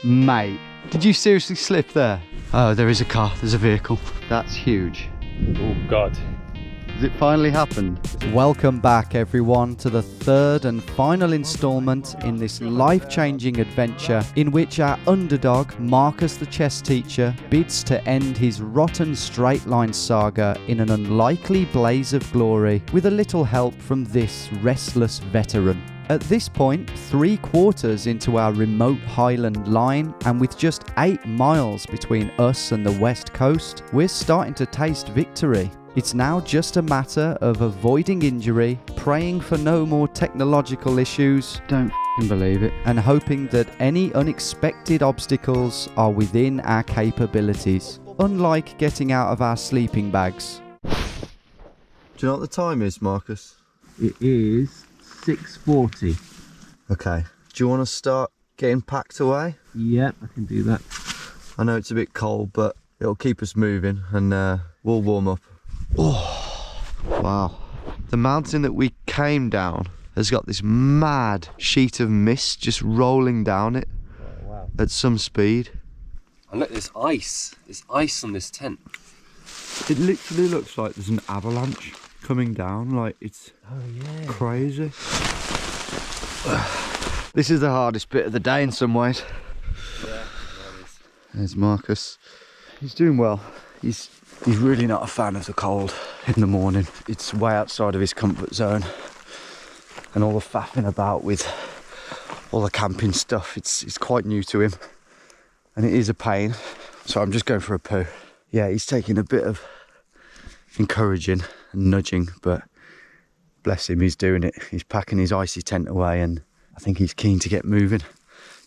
Mate, did you seriously slip there? Oh, there is a car, there's a vehicle. That's huge. Oh God. Has it finally happened? Welcome back everyone to the third and final instalment in this life-changing adventure in which our underdog, Marcus the chess teacher, bids to end his rotten straight line saga in an unlikely blaze of glory with a little help from this restless veteran. At this point, 3/4 into our remote highland line, and with just 8 miles between us and the west coast, we're starting to taste victory. It's now just a matter of avoiding injury, praying for no more technological issues, Don't f***ing believe it. and hoping that any unexpected obstacles are within our capabilities, unlike getting out of our sleeping bags. Do you know what the time is, Marcus? It is 6:40. Okay. Do you want to start getting packed away? Yeah, I can do that. I know it's a bit cold, but it'll keep us moving and we'll warm up. Oh, wow. The mountain that we came down has got this mad sheet of mist just rolling down it at some speed. And look, there's ice. There's ice on this tent. It literally looks like there's an avalanche coming down, like it's crazy. This is the hardest bit of the day in some ways. Yeah, that is. There's Marcus. He's doing well. He's really not a fan of the cold in the morning. It's way outside of his comfort zone. And all the faffing about with all the camping stuff, it's quite new to him. And it is a pain. So I'm just going for a poo. Yeah, he's taking a bit of encouraging and nudging, but bless him, he's doing it. He's packing his icy tent away and I think he's keen to get moving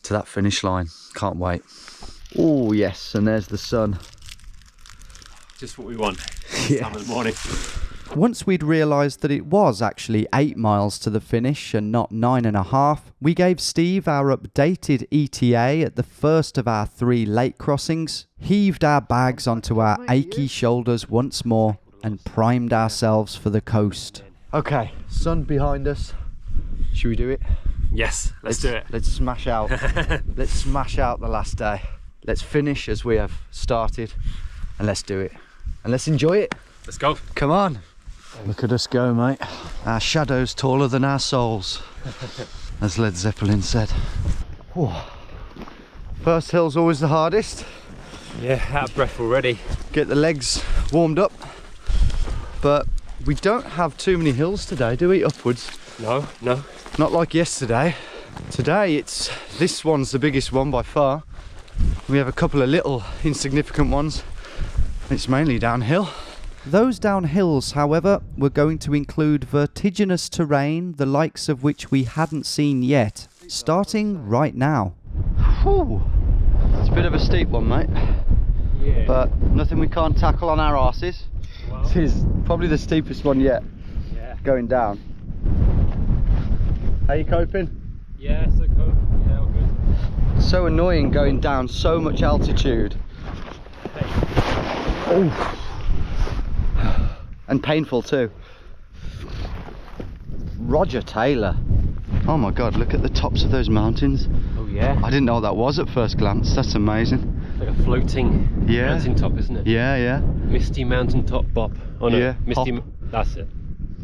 to that finish line. Can't wait. Oh yes, and there's the sun. Just what we want. Yeah. Time in the morning. Once we'd realised that it was actually 8 miles to the finish and not 9.5, we gave Steve our updated ETA at the first of our 3 lake crossings, heaved our bags onto our achy shoulders once more, and primed ourselves for the coast. Okay, sun behind us. Should we do it? Yes, let's do it. Let's smash out. Let's smash out the last day. Let's finish as we have started, and let's do it. And let's enjoy it. Let's go. Come on. Look at us go, mate. Our shadows taller than our souls, as Led Zeppelin said. Whew. First hill's always the hardest. Yeah, out of breath already. Get the legs warmed up. But we don't have too many hills today, do we? Upwards. No. Not like yesterday. Today this one's the biggest one by far. We have a couple of little insignificant ones. It's mainly downhill. Those downhills, however, were going to include vertiginous terrain, the likes of which we hadn't seen yet, starting right now. Whew. It's a bit of a steep one, mate. Yeah. But nothing we can't tackle on our arses. Well, This is probably the steepest one yet, yeah. going down. How you coping? Yeah, so cool. Yeah, all good. So annoying going down so much altitude. Oh. And painful too. Roger Taylor. Oh my god, look at the tops of those mountains. Oh yeah. I didn't know what that was at first glance. That's amazing. It's like a floating mountain top, isn't it? Yeah. Misty mountain top bop. Oh no, Yeah, Misty. hop. That's it.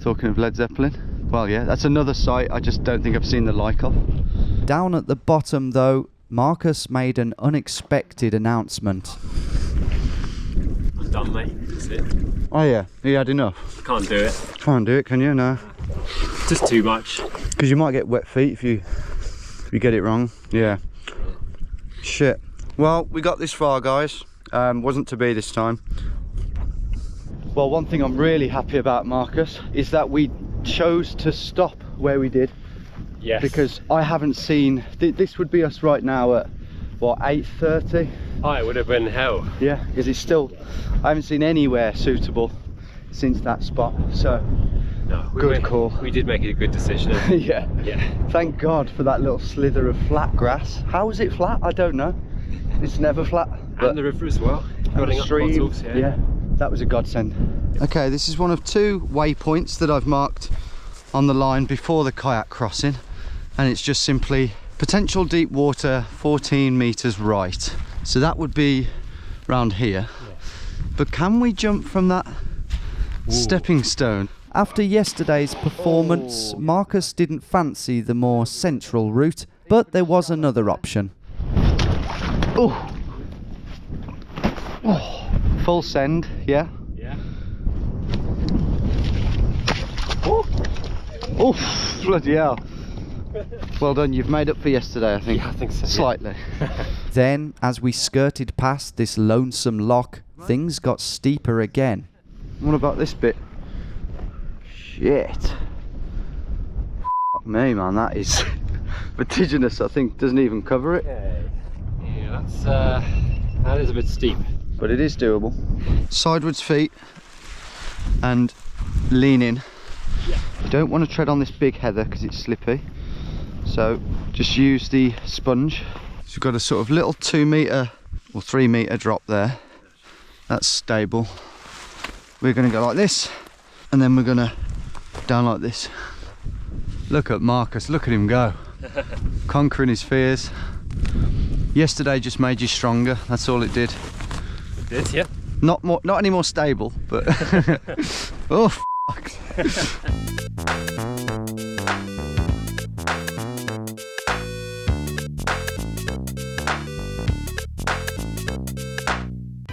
Talking of Led Zeppelin. Well, yeah, that's another site I just don't think I've seen the like of. Down at the bottom, though, Marcus made an unexpected announcement. I'm done, mate. That's it. Oh yeah, you had enough? Can't do it. Can't do it, can you? No. Just too much. Because you might get wet feet if you get it wrong. Yeah. Shit. Well, we got this far, guys. Wasn't to be this time. Well, one thing I'm really happy about, Marcus, is that we chose to stop where we did. Yes. Because I haven't seen, this would be us right now at, what, 8:30? Oh, it would have been hell. Yeah, because it's still, I haven't seen anywhere suitable since that spot, so No, good call. We did make a good decision. Yeah. Yeah. Thank God for that little slither of flat grass. How is it flat? I don't know. It's never flat. And the river as well. Building up bottles, yeah, that was a godsend. Okay, this is one of 2 waypoints that I've marked on the line before the kayak crossing, and it's just simply Potential deep water, 14 meters right. So that would be round here. Yeah. But can we jump from that stepping stone? After yesterday's performance, Marcus didn't fancy the more central route, but there was another option. Oh, full send, yeah. Yeah. Oh, bloody hell. Well done, you've made up for yesterday, I think. Yeah, I think so. Yeah. Slightly. Then, as we skirted past this lonesome loch, things got steeper again. What about this bit? Shit. Fuck me, man, that is vertiginous, I think. Doesn't even cover it. Yeah, that is a bit steep. But it is doable. Sidewards feet and lean in. Yeah. You don't want to tread on this big heather because it's slippy. So just use the sponge. So you've got a sort of little 2 meter or 3 meter drop there. That's stable. We're going to go like this and then we're going to down like this. Look at Marcus, look at him go. Conquering his fears. Yesterday just made you stronger, that's all it did. It did, yeah. Not any more stable, but oh fuck.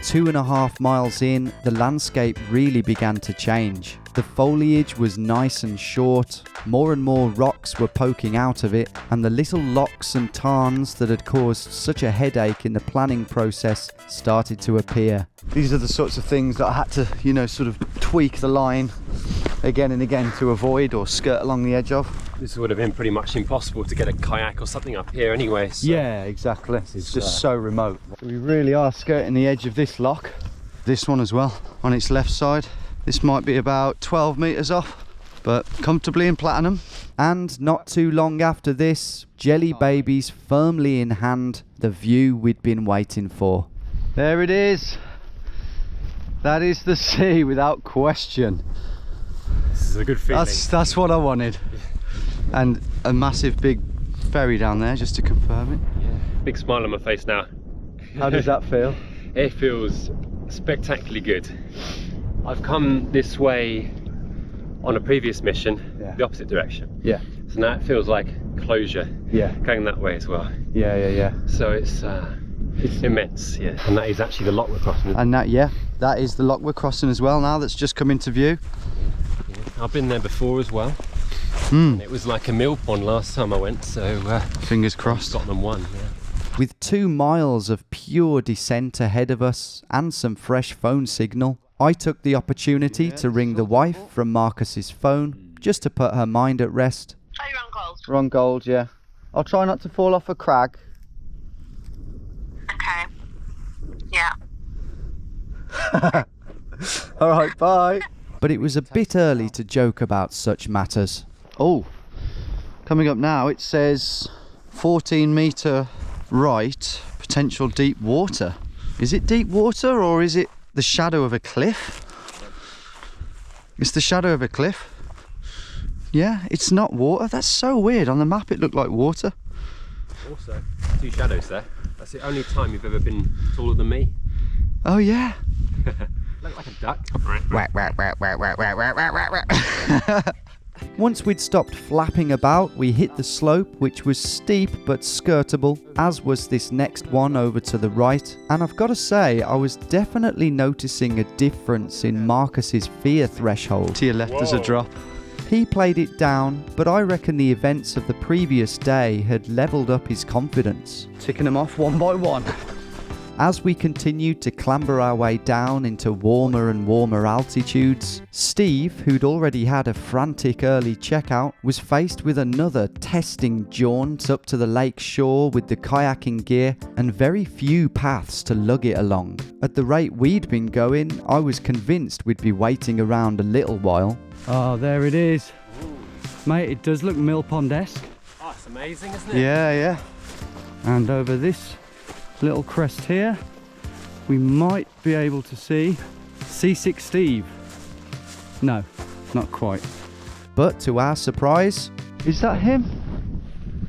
Two and a half miles in, the landscape really began to change. The foliage was nice and short, more and more rocks were poking out of it, and the little lochs and tarns that had caused such a headache in the planning process started to appear. These are the sorts of things that I had to, you know, sort of tweak the line again and again to avoid or skirt along the edge of. This would have been pretty much impossible to get a kayak or something up here anyway. So. Yeah, exactly. It's just so remote. We really are skirting the edge of this loch. This one as well, on its left side. This might be about 12 meters off, but comfortably in platinum. And not too long after this, jelly babies firmly in hand, the view we'd been waiting for. There it is. That is the sea without question. This is a good feeling. That's what I wanted. And a massive big ferry down there just to confirm it. Yeah. Big smile on my face now. How does that feel? It feels spectacularly good. I've come this way on a previous mission, Yeah. the opposite direction. Yeah. So now it feels like closure. Yeah. Going that way as well. Yeah. So it's immense, yeah. And that is actually the loch we're crossing. And that is the loch we're crossing as well now, that's just come into view. Yeah. I've been there before as well. And it was like a mill pond last time I went, so Fingers crossed. Scotland won. Yeah. With 2 miles of pure descent ahead of us and some fresh phone signal, I took the opportunity to ring the wife from Marcus's phone just to put her mind at rest. Try your own gold. Wrong gold, yeah. I'll try not to fall off a crag. Okay. Yeah. All right, bye. But it was a bit early to joke about such matters. Oh, coming up now, it says 14 meter right, potential deep water. Is it deep water or is it the shadow of a cliff? It's the shadow of a cliff. Yeah, it's not water. That's so weird. On the map it looked like water. Also, 2 shadows there. That's the only time you've ever been taller than me. Oh yeah. Look like a duck. Once we'd stopped flapping about, we hit the slope, which was steep but skirtable, as was this next one over to the right. And I've got to say, I was definitely noticing a difference in Marcus's fear threshold. To your left there's a drop. He played it down, but I reckon the events of the previous day had levelled up his confidence. Ticking them off one by one. As we continued to clamber our way down into warmer and warmer altitudes, Steve, who'd already had a frantic early checkout, was faced with another testing jaunt up to the lake shore with the kayaking gear and very few paths to lug it along. At the rate we'd been going, I was convinced we'd be waiting around a little while. Oh, there it is. Mate, it does look mill pond-esque. Oh, it's amazing, isn't it? Yeah. And over this little crest here, we might be able to see C6 Steve. No, not quite. But to our surprise, Is that him?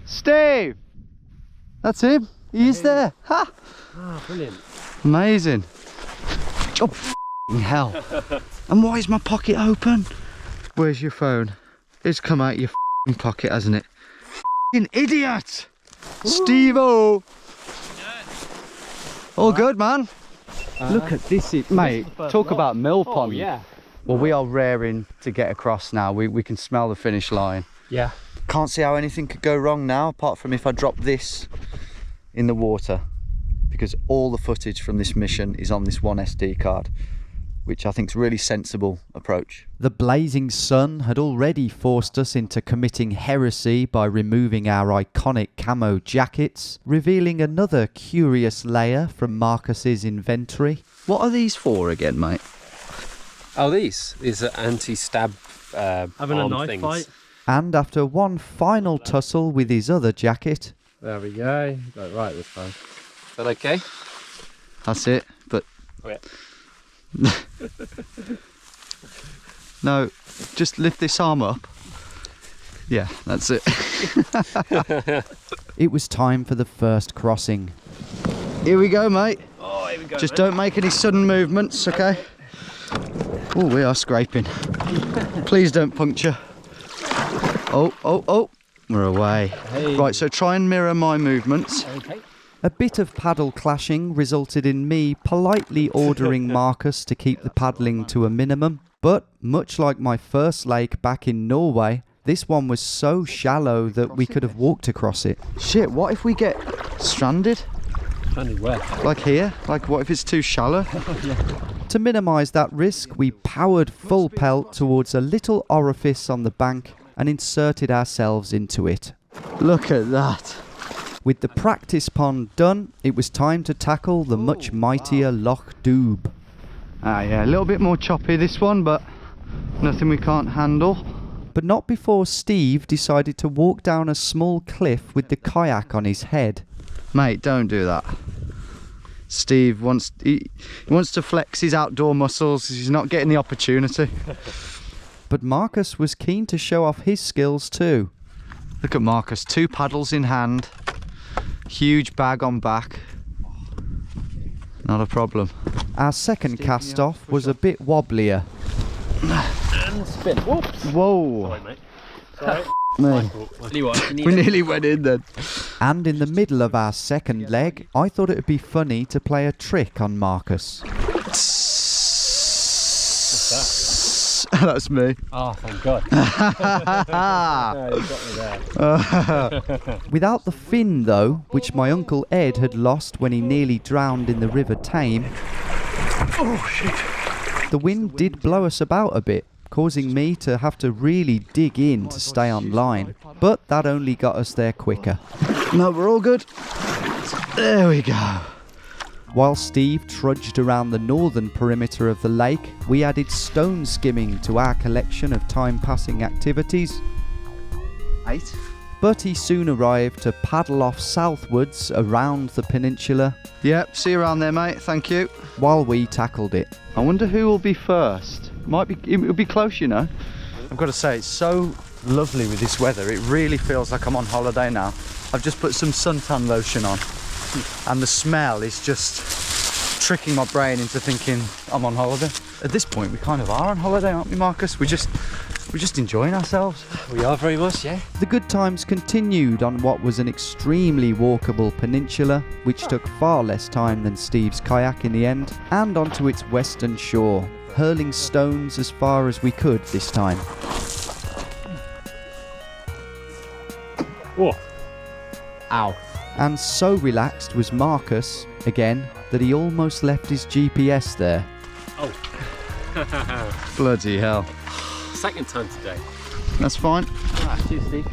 Steve! That's him. He is there. Ha! Ah, brilliant. Amazing. Oh, f***ing hell. And why is my pocket open? Where's your phone? It's come out your f***ing pocket, hasn't it? F***ing idiot! Steve-o! All good, man. Look at this, mate. Talk about mill pond. Oh, yeah. Well, we are raring to get across now. We can smell the finish line. Yeah. Can't see how anything could go wrong now, apart from if I drop this in the water, because all the footage from this mission is on this one SD card, which I think is a really sensible approach. The blazing sun had already forced us into committing heresy by removing our iconic camo jackets, revealing another curious layer from Marcus's inventory. What are these for again, mate? Oh, these are anti-stab Having a arm knife things. fight. And after one final tussle with his other jacket, There we go. Got it right this time. Is that okay? That's it, but... Oh, yeah. No, just lift this arm up. Yeah, that's it. it was time for the first crossing. Here we go, mate. Oh, here we go. Just don't make any sudden movements, okay? Oh, we are scraping. Please don't puncture. Oh, we're away. Hey. Right, so try and mirror my movements. Okay. A bit of paddle clashing resulted in me politely ordering Marcus to keep the paddling to a minimum, but much like my first lake back in Norway, this one was so shallow that we could have walked across it. Shit, what if we get stranded? Funny where. Like here? Like what if it's too shallow? To minimise that risk, we powered full pelt towards a little orifice on the bank and inserted ourselves into it. Look at that. With the practice pond done, it was time to tackle the much mightier Loch Doob. Ah, yeah, a little bit more choppy this one, but nothing we can't handle. But not before Steve decided to walk down a small cliff with the kayak on his head. Mate, don't do that. Steve wants he wants to flex his outdoor muscles. He's not getting the opportunity. But Marcus was keen to show off his skills too. Look at Marcus, 2 paddles in hand, huge bag on back. Not a problem. Our second cast off was a bit wobblier. And spin. Whoops. Whoa. Sorry, mate. Sorry. Mate. We nearly went in then. And in the middle of our second leg, I thought it would be funny to play a trick on Marcus. That's me. Oh, thank God. You got me there. Without the fin though, which my Uncle Ed had lost when he nearly drowned in the River Tame, the wind did blow us about a bit, causing me to have to really dig in to stay on line. But that only got us there quicker. No, we're all good. There we go. While Steve trudged around the northern perimeter of the lake, we added stone skimming to our collection of time-passing activities. 8. But he soon arrived to paddle off southwards around the peninsula Yep, see you around there, mate. Thank you. while we tackled it. I wonder who will be first. It'll be close, you know. I've got to say, it's so lovely with this weather. It really feels like I'm on holiday now. I've just put some suntan lotion on, and the smell is just tricking my brain into thinking I'm on holiday. At this point, we kind of are on holiday, aren't we, Marcus? We're just enjoying ourselves. We are very much, yeah. The good times continued on what was an extremely walkable peninsula, which took far less time than Steve's kayak in the end, and onto its western shore, hurling stones as far as we could this time. Whoa. Ow. And so relaxed was Marcus, again, that he almost left his GPS there. Oh. Bloody hell. Second time today. That's fine. Cheers, Steve.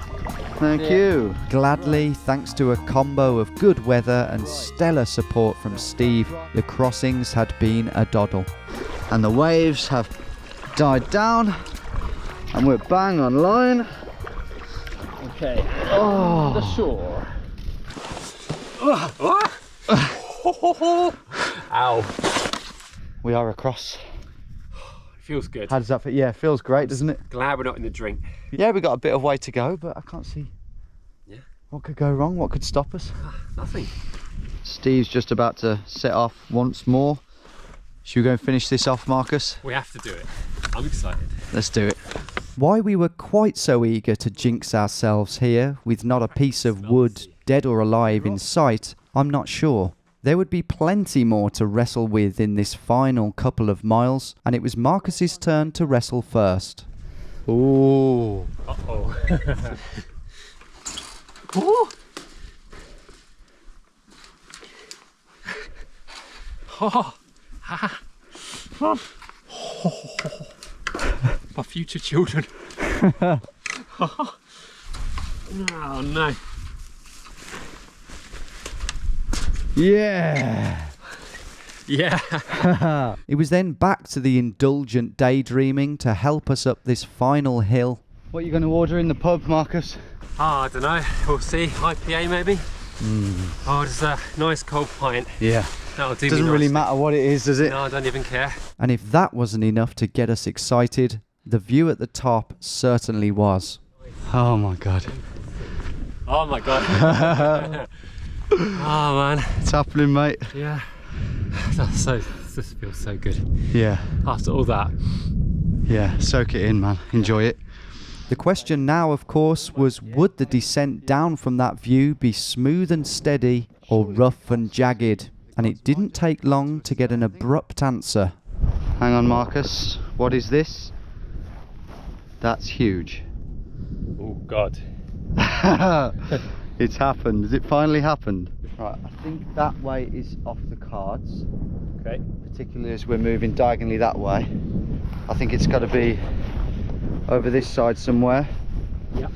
Thank you. Gladly, thanks to a combo of good weather and stellar support from Steve, the crossings had been a doddle. And the waves have died down, and we're bang on line. Okay. Oh. The shore. Ow. We are across. Feels good. How does that feel? Yeah, it feels great, doesn't it? Glad we're not in the drink. Yeah, we got a bit of way to go, but I can't see What could go wrong? What could stop us? Nothing. Steve's just about to set off once more. Should we go and finish this off, Marcus? We have to do it. I'm excited. Let's do it. Why we were quite so eager to jinx ourselves here, with not a piece of wood, dead or alive, in sight, I'm not sure. There would be plenty more to wrestle with in this final couple of miles, and it was Marcus's turn to wrestle first. Ooh. Uh-oh. Ooh. Oh. Ha. My future children. Oh no. Yeah. Yeah. It was then back to the indulgent daydreaming to help us up this final hill. What are you going to order in the pub, Marcus? I don't know. We'll see. IPA maybe. Oh, just a nice cold pint. Yeah. That'll do. Doesn't me really nicely. matter what it is, does it? No, I don't even care. And if that wasn't enough to get us excited, the view at the top certainly was. Oh my god. Oh my god. Oh man. It's happening, mate. Yeah. This feels so good. Yeah. After all that. Yeah. Soak it in, man. Enjoy it. The question now, of course, was would the descent down from that view be smooth and steady or rough and jagged? And it didn't take long to get an abrupt answer. Hang on, Marcus. What is this? That's huge. Oh god. It's happened. Has it finally happened? Right, I think that way is off the cards. Okay. Particularly as we're moving diagonally that way. I think it's got to be over this side somewhere. Yeah.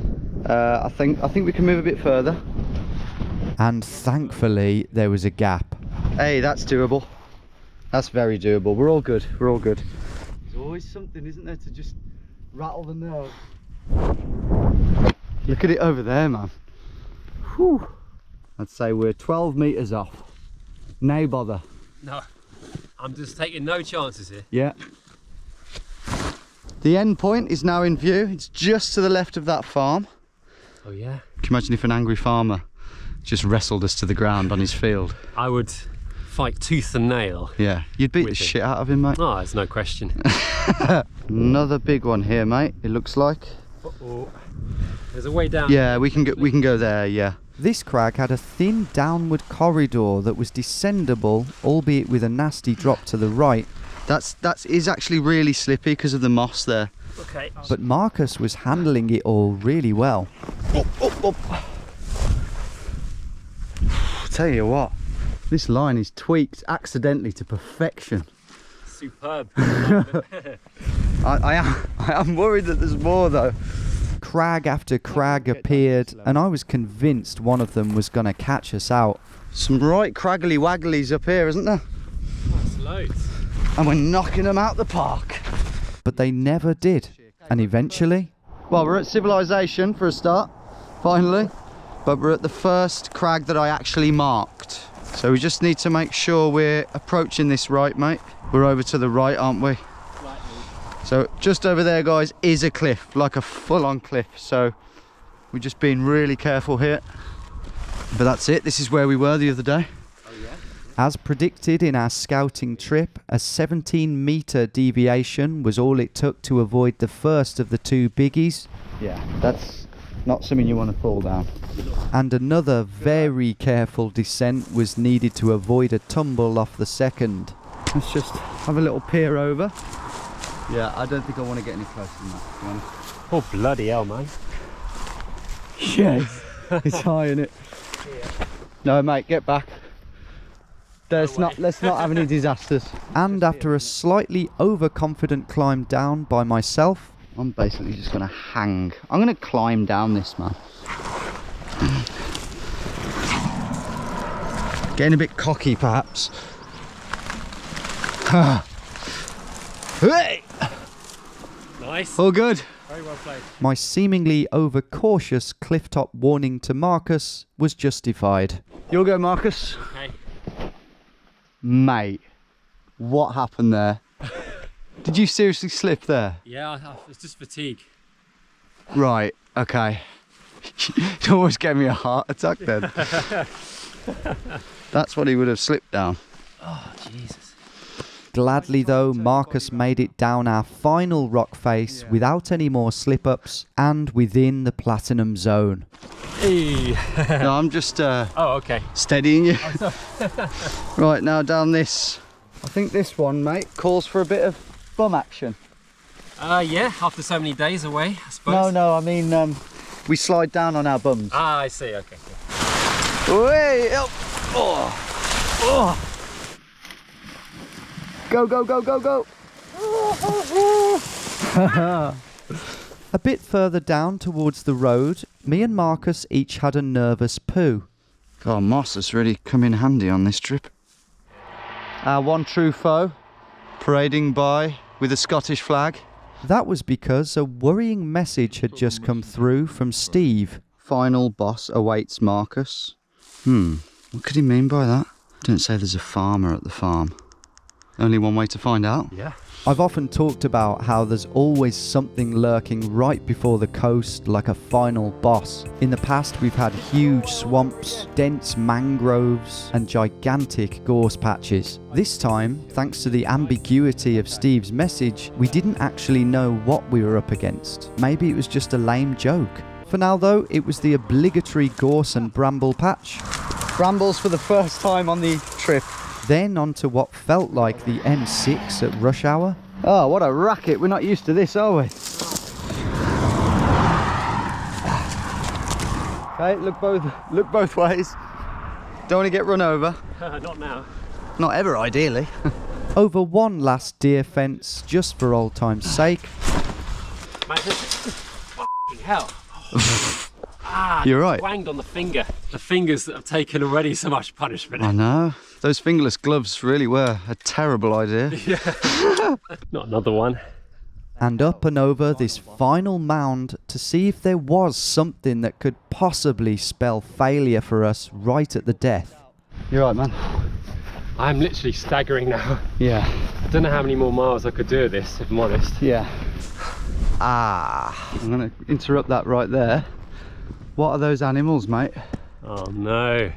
I think we can move a bit further. And thankfully, there was a gap. Hey, that's doable. That's very doable. We're all good. We're all good. There's always something, isn't there, to just rattle the nerve. Look at it over there, man. Whew. I'd say we're 12 metres off. No bother. No. I'm just taking no chances here. Yeah. The end point is now in view. It's just to the left of that farm. Oh yeah. Can you imagine if an angry farmer just wrestled us to the ground on his field? I would fight tooth and nail. Yeah, you'd beat the With it. shit out of him, mate. Oh, there's no question. Another big one here, mate. It looks like. Uh-oh. There's a way down. Yeah, we can go there. Yeah. This crag had a thin downward corridor that was descendable, albeit with a nasty drop to the right. That is actually really slippy because of the moss there. Okay. But Marcus was handling it all really well. Tell you what, this line is tweaked accidentally to perfection. Superb. I am worried that there's more though. Crag after crag appeared, and I was convinced one of them was going to catch us out. Some right craggly wagglies up here, isn't there? That's loads. And we're knocking them out the park. But they never did. And eventually, Well, we're at civilization for a start, finally. But we're at the first crag that I actually marked. So we just need to make sure we're approaching this right, mate. We're over to the right, aren't we? So just over there, guys, is a cliff, like a full-on cliff. So we're just being really careful here. But that's it. This is where we were the other day. as predicted in our scouting trip, a 17-metre deviation was all it took to avoid the first of the two biggies. Yeah, that's not something you want to fall down. And another very careful descent was needed to avoid a tumble off the second. Let's just have a little peer over. Yeah, I don't think I want to get any closer than that, to be honest. Oh, bloody hell, man. Yes, it's high, isn't it? No, mate, get back. Let's not have any disasters. And after a slightly overconfident climb down by myself, I'm basically just going to hang. I'm going to climb down this, man. Getting a bit cocky, perhaps. Hey! Nice. All good. Very well played. my seemingly overcautious clifftop warning to Marcus was justified. You'll go, Marcus. Okay. Mate, what happened there? Did you seriously slip there? Yeah, it's just fatigue. Right, okay. It almost gave me a heart attack then. That's what he would have slipped down. Oh, Jesus. Gladly though, Marcus made it down our final rock face without any more slip-ups and within the platinum zone. Hey. No, I'm just Oh, okay. steadying you. Right, now down this. I think this one, mate, calls for a bit of bum action. Yeah, after so many days away, I suppose. No, I mean, we slide down on our bums. Ah, I see, okay. Cool. Way up. Oh. Oh. Go, go, go, go, go. A bit further down towards the road, me and Marcus each had a nervous poo. God, moss has really come in handy on this trip. Our one true foe, parading by with a Scottish flag. That was because a worrying message had just come through from Steve. Final boss awaits Marcus. What could he mean by that? Don't say there's a farmer at the farm. Only one way to find out. Yeah. I've often talked about how there's always something lurking right before the coast, like a final boss. In the past we've had huge swamps, dense mangroves and gigantic gorse patches. This time, thanks to the ambiguity of Steve's message, we didn't actually know what we were up against. Maybe it was just a lame joke. For now though, it was the obligatory gorse and bramble patch. Brambles for the first time on the trip. Then onto what felt like the M6 at rush hour. Oh, what a racket. We're not used to this, are we? Okay, look both ways. Don't want to get run over. Not now. Not ever, ideally. Over one last deer fence, just for old time's sake. Man, fucking hell. You're right. Wanged on the finger. The fingers that have taken already so much punishment. I know. Those fingerless gloves really were a terrible idea. Yeah. Not another one. And up and over this final mound to see if there was something that could possibly spell failure for us right at the death. You're right, man. I'm literally staggering now. Yeah. I don't know how many more miles I could do of this, if I'm honest. Yeah. I'm going to interrupt that right there. What are those animals, mate? Oh no.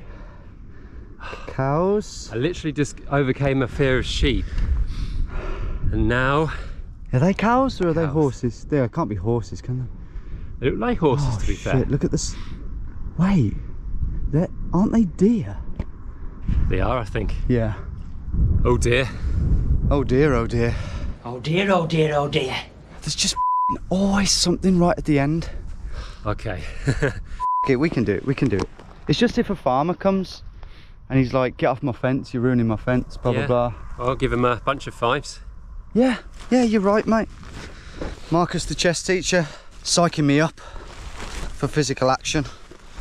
Cows? I literally just overcame a fear of sheep. And now... Are they cows or are they Cows. horses? They can't be horses, can they? They look like horses, to be fair. Shit, look at this. Wait, aren't they deer? They are, I think. Yeah. Oh dear. Oh dear, oh dear. Oh dear, oh dear, oh dear. There's just always something right at the end. Okay. Okay, we can do it, we can do it. It's just if a farmer comes and he's like, get off my fence, you're ruining my fence, blah, Yeah. blah, blah. I'll give him a bunch of fives. Yeah, you're right, mate. Marcus, the chess teacher, psyching me up for physical action.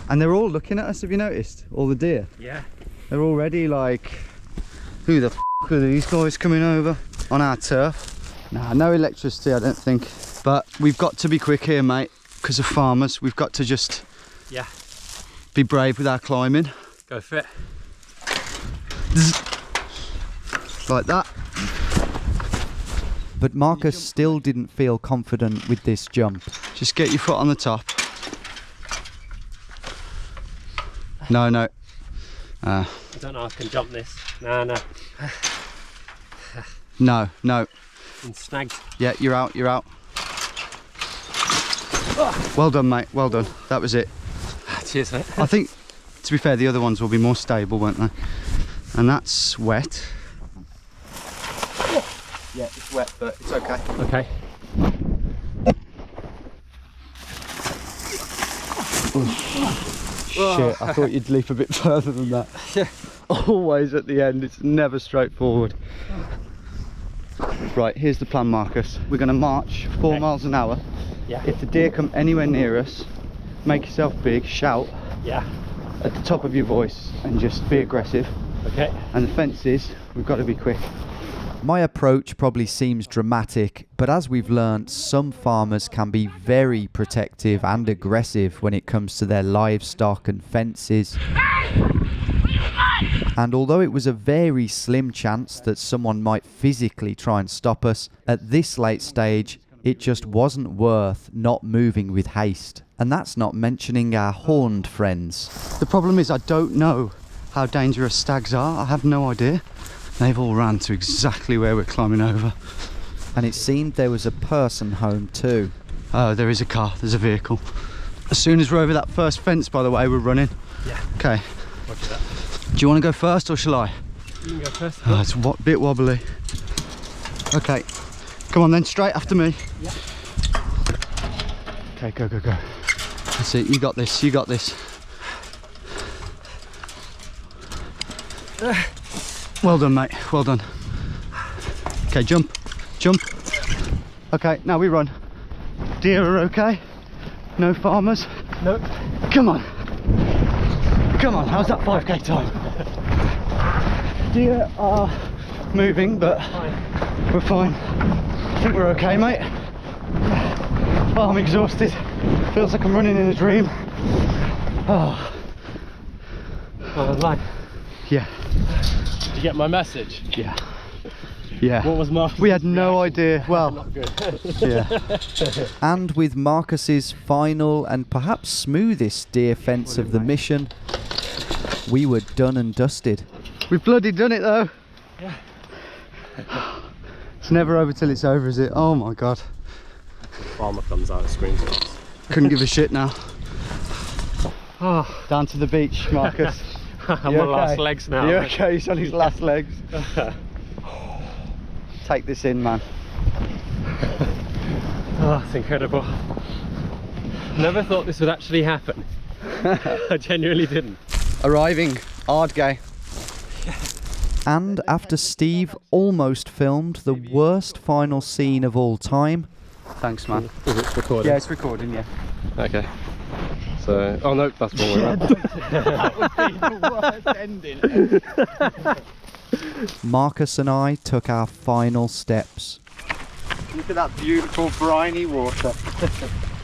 And they're all looking at us, have you noticed? All the deer. Yeah. They're already like, who the f are these guys coming over on our turf? Nah, no electricity, I don't think. But we've got to be quick here, mate, because of farmers. We've got to just be brave with our climbing. Go for it. Like that. But Marcus still didn't feel confident with this jump. Just get your foot on the top. No. I don't know if I can jump this. No. No. I'm snagged. Yeah, you're out. Well done, mate, well done. That was it. Cheers, mate. I think, to be fair, the other ones will be more stable, won't they? And that's wet. Yeah, it's wet, but it's okay. Okay. Shit, I thought you'd leap a bit further than that. Yeah. Always at the end, it's never straightforward. Right, here's the plan, Marcus. We're going to march 4 miles an hour. Yeah. If the deer come anywhere near us, make yourself big, shout Yeah. at the top of your voice and just be aggressive. Okay. And the fences, we've got to be quick. My approach probably seems dramatic, but as we've learnt, some farmers can be very protective and aggressive when it comes to their livestock and fences. And although it was a very slim chance that someone might physically try and stop us, at this late stage, it just wasn't worth not moving with haste. And that's not mentioning our horned friends. The problem is I don't know how dangerous stags are. I have no idea. They've all ran to exactly where we're climbing over. And it seemed there was a person home too. Oh, there is a car, there's a vehicle. As soon as we're over that first fence, by the way, we're running. Yeah. Okay. Roger that. Do you want to go first or shall I? You can go first. Oh, it's a bit wobbly. Okay. Come on then, straight after me. Yeah. Okay, go, go, go. That's it, you got this, you got this. Well done, mate, well done. Okay, jump, jump. Okay, now we run. Deer are okay? No farmers? Nope. Come on. Come on, how's that 5k time? Deer are moving, but we're fine. I think we're okay, mate. Oh, I'm exhausted. Feels like I'm running in a dream. Oh. Online. Yeah. Did you get my message? Yeah. Yeah. What was Marcus? We had no idea. Well, Not good. yeah. And with Marcus's final and perhaps smoothest deer fence of the mission, we were done and dusted. We've bloody done it though. Yeah. It's never over till it's over, is it? Oh my god. Farmer comes out and screams at us. Couldn't give a shit now. Oh, Down to the beach, Marcus. I'm You on last okay? legs now. You okay? He's on his last legs. Take this in, man. Oh, it's incredible. Never thought this would actually happen. I genuinely didn't. Arriving, Ardgay. And after Steve almost filmed the worst final scene of all time, Thanks, man. Is it recording? Yeah, it's recording, yeah. Okay. So, oh no, that's wrong way around. That would be the worst ending. Marcus and I took our final steps. Look at that beautiful briny water.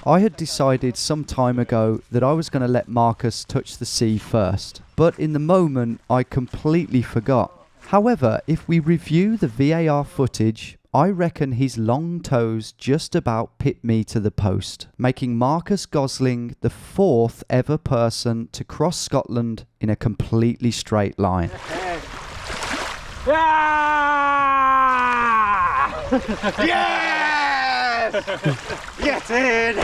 I had decided some time ago that I was going to let Marcus touch the sea first, but in the moment I completely forgot. However, if we review the VAR footage, I reckon his long toes just about pipped me to the post, making Marcus Gosling the 4th ever person to cross Scotland in a completely straight line. Yes! Get in!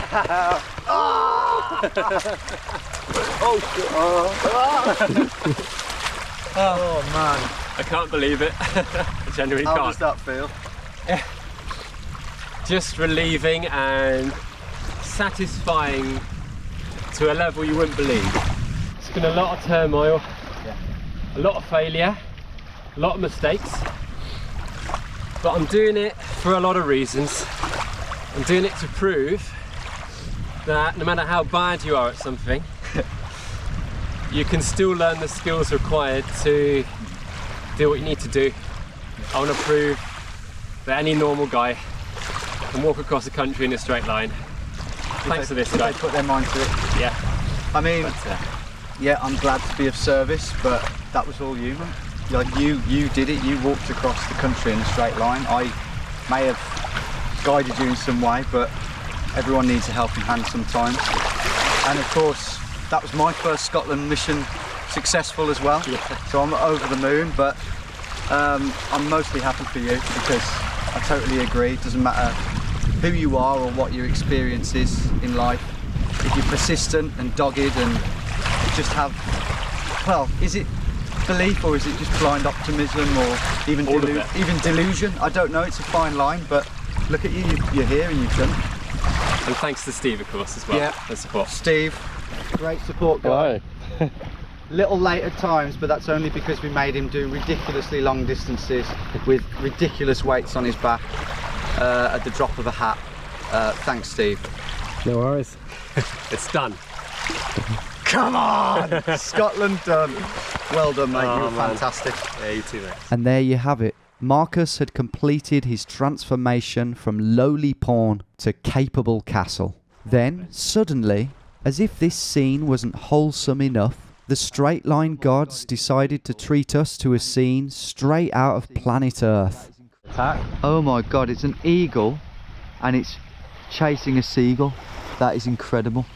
Oh man. I can't believe it. I genuinely How can't. does that feel? Just relieving and satisfying to a level you wouldn't believe. It's been a lot of turmoil, a lot of failure, a lot of mistakes, but I'm doing it for a lot of reasons. I'm doing it to prove that no matter how bad you are at something, you can still learn the skills required to do what you need to do. I want to prove that any normal guy can walk across the country in a straight line. Thanks to this guy. They put their mind to it. Yeah. I mean, But, yeah, I'm glad to be of service, but that was all you, man. Like you did it. You walked across the country in a straight line. I may have guided you in some way, but everyone needs a helping hand sometimes. And of course, that was my first Scotland mission successful as well. Yeah. So I'm over the moon, but I'm mostly happy for you because I totally agree. It doesn't matter who you are or what your experience is in life. If you're persistent and dogged and just have, well, is it belief or is it just blind optimism or even All of it. even delusion? I don't know. It's a fine line, but look at you. You're here and you've done. and thanks to Steve, of course, as well. Yeah. For support. Steve, great support guy. Bye. Little late at times, but that's only because we made him do ridiculously long distances with ridiculous weights on his back at the drop of a hat. Thanks, Steve. No worries. It's done. Come on! Scotland done. Well done, mate. Oh, You were man. fantastic. Yeah, you too, mate. And there you have it. Marcus had completed his transformation from lowly pawn to capable castle. Then, suddenly, as if this scene wasn't wholesome enough, the straight line gods decided to treat us to a scene straight out of planet Earth. Oh my god, it's an eagle and it's chasing a seagull. That is incredible.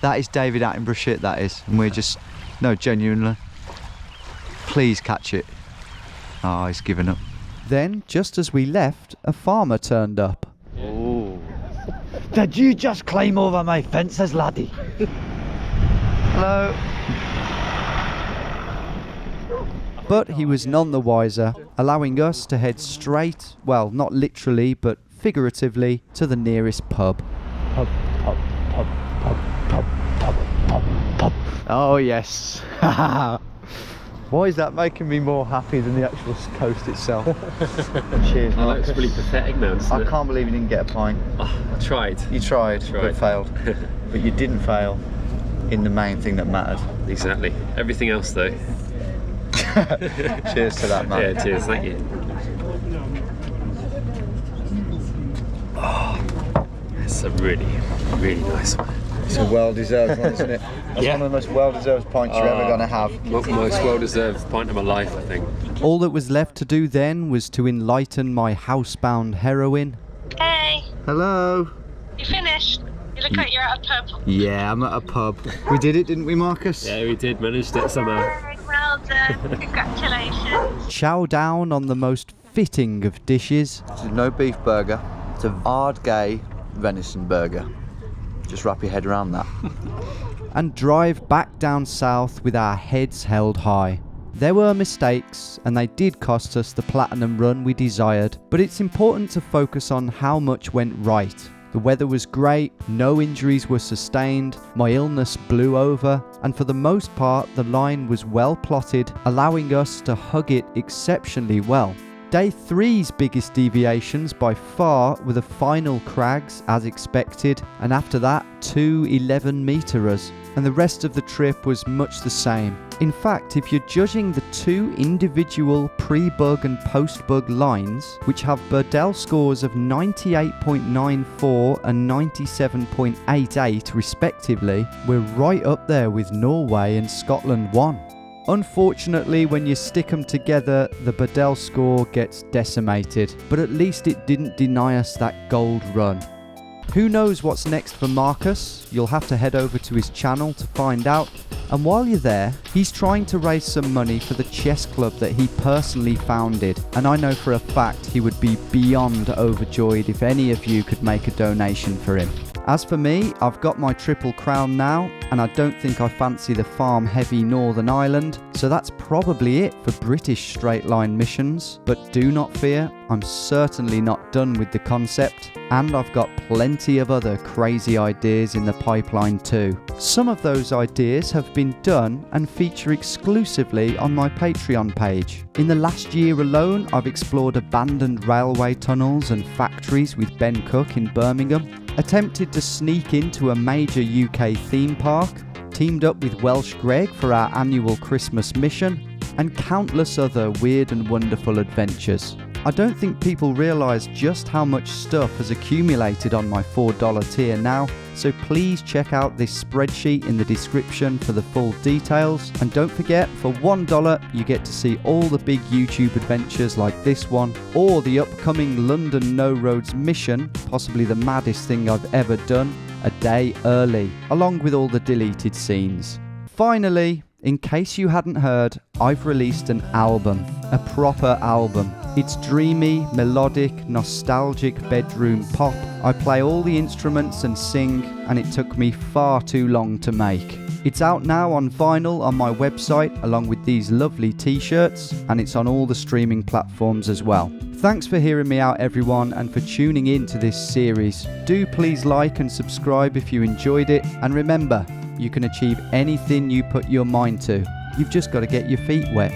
That is David Attenborough shit, that is. And we're just, no, genuinely. Please catch it. Oh, he's given up. Then, just as we left, a farmer turned up. Oh. Did you just climb over my fences, laddie? Hello. But he was none the wiser, allowing us to head straight, well, not literally, but figuratively, to the nearest pub. Pub, pub, pub, pub, pub, pub, pub, pub. Oh, yes. Why is that making me more happy than the actual coast itself? Cheers, That Marcus. looks really pathetic now, doesn't I it? can't believe you didn't get a pint. Oh, I tried. You tried, but Tried. failed. But you didn't fail in the main thing that mattered. Exactly. Everything else though. Cheers to that, man. Yeah, cheers, thank you. Oh, it's a really, really nice one. It's a well-deserved one, isn't it? That's Yeah. one of the most well-deserved pints you're ever going to have. Most well-deserved pint of my life, I think. All that was left to do then was to enlighten my housebound heroine. Hey, Hello. you finished? You look like you're at a pub. Yeah, I'm at a pub. We did it, didn't we, Marcus? Yeah, we did manage it somehow. Well done. Congratulations. Chow down on the most fitting of dishes. It's no beef burger. It's a hard gay venison burger. Just wrap your head around that. And drive back down south with our heads held high. There were mistakes, and they did cost us the platinum run we desired, but it's important to focus on how much went right. The weather was great, no injuries were sustained, my illness blew over, and for the most part the line was well plotted, allowing us to hug it exceptionally well. Day 3's biggest deviations by far were the final crags as expected, and after that 2 11-meterers, and the rest of the trip was much the same. In fact, if you're judging the 2 individual pre-bug and post-bug lines, which have Burdell scores of 98.94 and 97.88 respectively, we're right up there with Norway and Scotland 1. Unfortunately, when you stick them together, the Burdell score gets decimated, but at least it didn't deny us that gold run. Who knows what's next for Marcus? You'll have to head over to his channel to find out. And while you're there, he's trying to raise some money for the chess club that he personally founded. And I know for a fact he would be beyond overjoyed if any of you could make a donation for him. As for me, I've got my Triple Crown now, and I don't think I fancy the farm-heavy Northern Ireland, so that's probably it for British straight-line missions. But do not fear, I'm certainly not done with the concept, and I've got plenty of other crazy ideas in the pipeline too. Some of those ideas have been done and feature exclusively on my Patreon page. In the last year alone, I've explored abandoned railway tunnels and factories with Ben Cook in Birmingham, attempted to sneak into a major UK theme park, teamed up with Welsh Greg for our annual Christmas mission, and countless other weird and wonderful adventures. I don't think people realise just how much stuff has accumulated on my $4 tier now, so please check out this spreadsheet in the description for the full details, and don't forget, for $1 you get to see all the big YouTube adventures like this one, or the upcoming London No Roads mission, possibly the maddest thing I've ever done, a day early, along with all the deleted scenes. Finally, in case you hadn't heard, I've released an album, a proper album. It's dreamy, melodic, nostalgic bedroom pop. I play all the instruments and sing, and it took me far too long to make. It's out now on vinyl on my website, along with these lovely t-shirts, and it's on all the streaming platforms as well. Thanks for hearing me out, everyone, and for tuning in to this series. Do please like and subscribe if you enjoyed it, and remember, you can achieve anything you put your mind to. You've just got to get your feet wet.